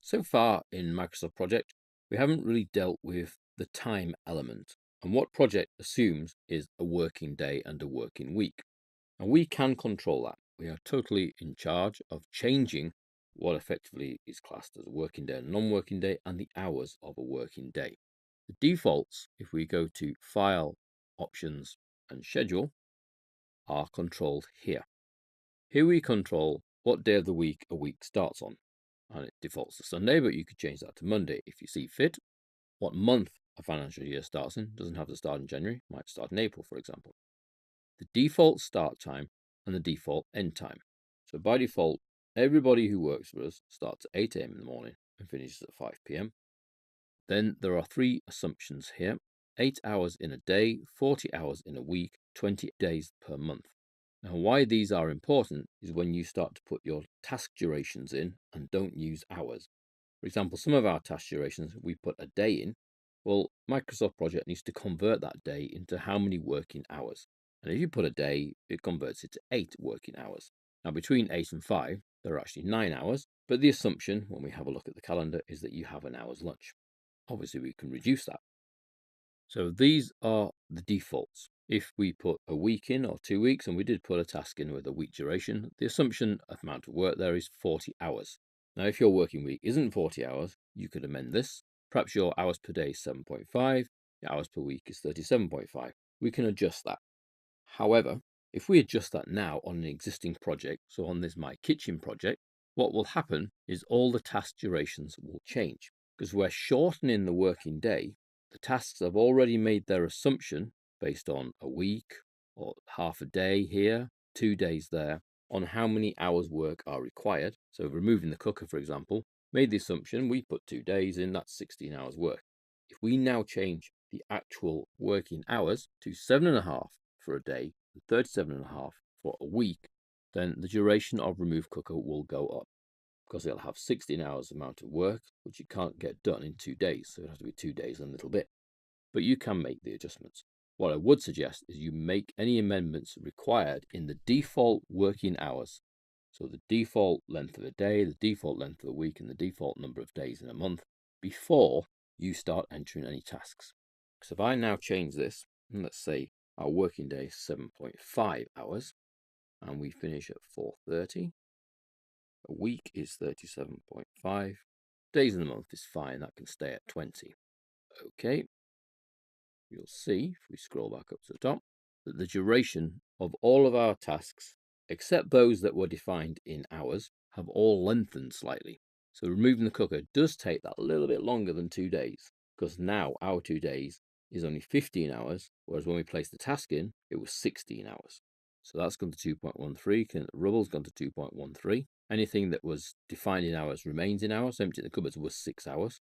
So far in Microsoft Project, we haven't really dealt with the time element. And what Project assumes is a working day and a working week. And we can control that. We are totally in charge of changing what effectively is classed as a working day and a non-working day and the hours of a working day. The defaults, if we go to File, Options and Schedule, are controlled here. Here we control what day of the week a week starts on. And it defaults to Sunday, but you could change that to Monday if you see fit. What month a financial year starts in doesn't have to start in January, might start in April, for example. The default start time and the default end time. So by default, everybody who works for us starts at 8 a.m. in the morning and finishes at 5 p.m. Then there are three assumptions here: 8 hours in a day, 40 hours in a week, 20 days per month. Now, why these are important is when you start to put your task durations in and don't use hours. For example, some of our task durations, we put a day in. Well, Microsoft Project needs to convert that day into how many working hours. And if you put a day, it converts it to 8 working hours. Now, between 8 and 5, there are actually 9 hours. But the assumption, when we have a look at the calendar, is that you have an hour's lunch. Obviously, we can reduce that. So these are the defaults. If we put a week in or 2 weeks, and we did put a task in with a week duration, the assumption amount of work there is 40 hours. Now, if your working week isn't 40 hours, you could amend this. Perhaps your hours per day is 7.5, your hours per week is 37.5. We can adjust that. However, if we adjust that now on an existing project, so on this My Kitchen project, what will happen is all the task durations will change because we're shortening the working day. The tasks have already made their assumption based on a week or half a day here, 2 days there, on how many hours work are required. So removing the cooker, for example, made the assumption we put 2 days in, that's 16 hours work. If we now change the actual working hours to 7.5 for a day and 37.5 for a week, then the duration of remove cooker will go up because it'll have 16 hours amount of work, which you can't get done in 2 days. So it'll have to be 2 days and a little bit. But you can make the adjustments. What I would suggest is you make any amendments required in the default working hours. So the default length of a day, the default length of a week, and the default number of days in a month before you start entering any tasks. So if I now change this, and let's say our working day is 7.5 hours, and we finish at 4:30. A week is 37.5. Days in the month is fine, that can stay at 20. Okay, you'll see, if we scroll back up to the top, that the duration of all of our tasks, except those that were defined in hours, have all lengthened slightly. So removing the cooker does take that a little bit longer than 2 days, because now our 2 days is only 15 hours, whereas when we placed the task in, it was 16 hours. So that's gone to 2.13, the rubble's gone to 2.13. Anything that was defined in hours remains in hours. Empty the cupboards was 6 hours.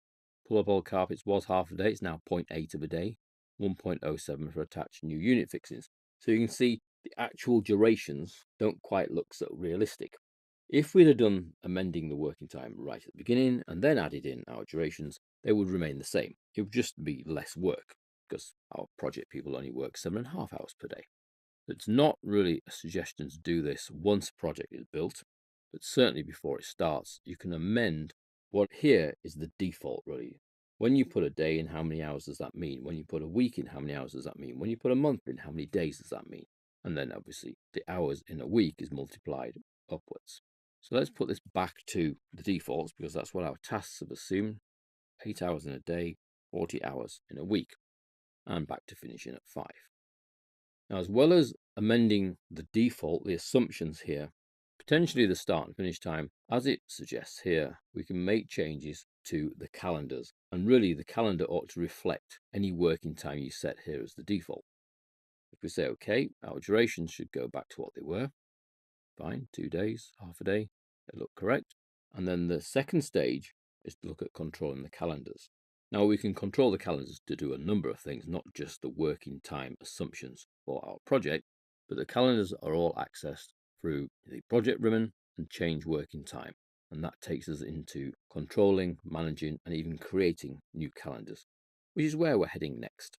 Pull up old carpets was half a day, it's now 0.8 of a day. 1.07 for attached new unit fixings. So you can see the actual durations don't quite look so realistic. If we'd have done amending the working time right at the beginning and then added in our durations, they would remain the same. It would just be less work because our project people only work 7.5 hours per day. It's not really a suggestion to do this once a project is built, but certainly before it starts, you can amend what here is the default really. When you put a day in, how many hours does that mean? When you put a week in, how many hours does that mean? When you put a month in, how many days does that mean? And then obviously the hours in a week is multiplied upwards. So let's put this back to the defaults because that's what our tasks have assumed. 8 hours in a day, 40 hours in a week, and back to finishing at 5. Now, as well as amending the default, the assumptions here, potentially the start and finish time, as it suggests here, we can make changes to the calendars. And really, the calendar ought to reflect any working time you set here as the default. If we say OK, our durations should go back to what they were. Fine, 2 days, half a day, they look correct. And then the second stage is to look at controlling the calendars. Now we can control the calendars to do a number of things, not just the working time assumptions for our project, but the calendars are all accessed through the project ribbon and change working time. And that takes us into controlling, managing, and even creating new calendars, which is where we're heading next.